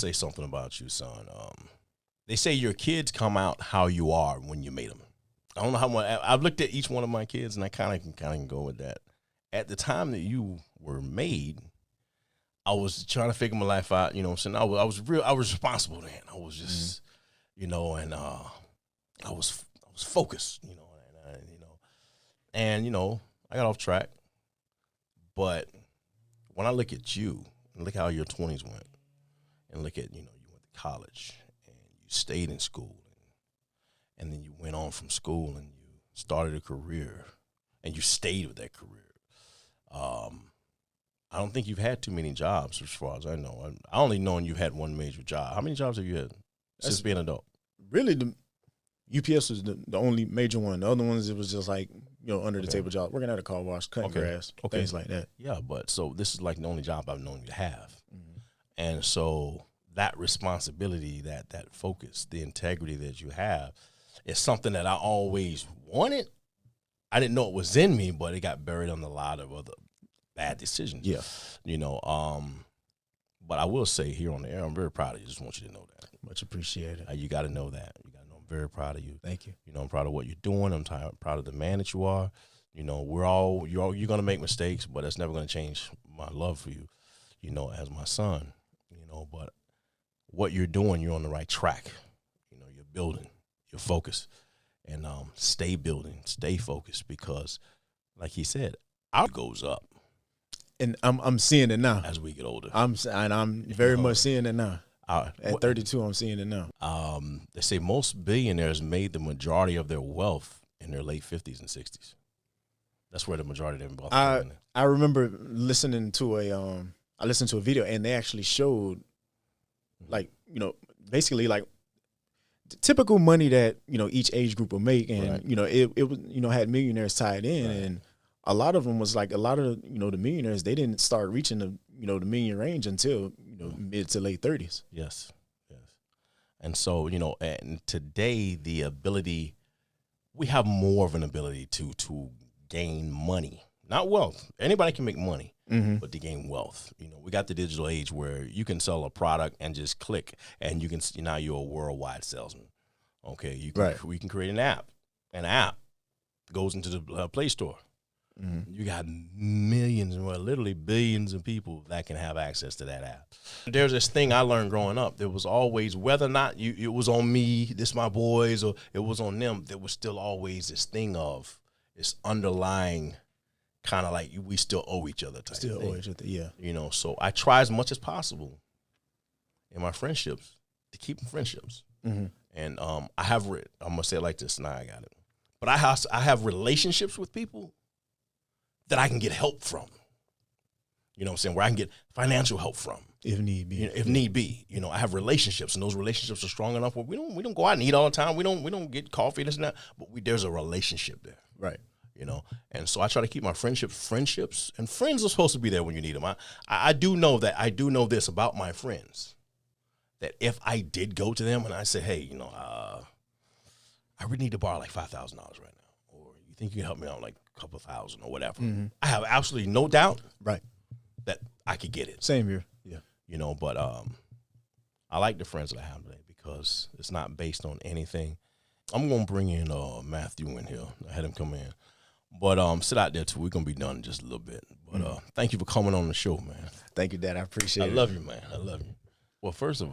say something about you, son. They say your kids come out how you are when you made them. I don't know how much. I've looked at each one of my kids, and I kind of can go with that. At the time that you were made, I was trying to figure my life out. You know what I'm saying? I was responsible then. I was just, and I was focused. I got off track. But when I look at you and look how your 20s went, and look at you went to college and you stayed in school, and then you went on from school and you started a career, and you stayed with that career. I don't think you've had too many jobs, as far as I know. I only known you've had one major job. How many jobs have you had since being an adult? Really, the UPS was the only major one. The other ones, it was just like, under the table job, working at a car wash, cutting grass, things like that. Yeah, but so this is like the only job I've known you to have. And so that responsibility, that focus, the integrity that you have is something that I always wanted. I didn't know it was in me, but it got buried on a lot of other bad decisions. Yeah. But I will say here on the air, I'm very proud of you. Just want you to know that. Much appreciated. You got to know that. You got to know I'm very proud of you. Thank you. I'm proud of what you're doing. I'm proud of the man that you are. You're going to make mistakes, but that's never going to change my love for you, as my son, but what you're doing, you're on the right track. You're building, you're focused, and stay building, stay focused, because like he said, our goes up. And I'm seeing it now as we get older. I'm very much seeing it now. At 32, I'm seeing it now. They say most billionaires made the majority of their wealth in their late 50s and 60s. That's where the majority of their wealth. I remember listening to a video, and they actually showed, basically like typical money that each age group will make, and it was had millionaires tied in, and a lot of them was like a lot of the millionaires, they didn't start reaching the the million range until mid to late 30s. Yes. And so and today we have more of an ability to gain money, not wealth. Anybody can make money, but to gain wealth. We got the digital age where you can sell a product and just click, and you can now you're a worldwide salesman. Okay, we can create an app. An app goes into the Play Store. You got millions, literally billions of people that can have access to that app. There's this thing I learned growing up. There was always, whether or not it was on me, this my boys, or it was on them, there was still always this thing of this underlying kind of like we still owe each other type Still thing. owe each other, yeah. So I try as much as possible in my friendships to keep them friendships. And I'm going to say it like this, now I got it. But I have relationships with people that I can get help from. You know what I'm saying? Where I can get financial help from. If need be. If need be. I have relationships, and those relationships are strong enough where we don't go out and eat all the time. We don't get coffee, this and that, but there's a relationship there. Right. And so I try to keep my friendships, and friends are supposed to be there when you need them. I do know this about my friends, that if I did go to them and I said, hey, I really need to borrow like $5,000 right now, or you think you can help me out like a couple thousand or whatever, I have absolutely no doubt that I could get it. Same here. Yeah. But I like the friends that I have today because it's not based on anything. I'm going to bring in Matthew in here. I had him come in. But sit out there, too. We're going to be done in just a little bit. But thank you for coming on the show, man. Thank you, Dad. I appreciate it. I love you, man. I love you. Well, first of all,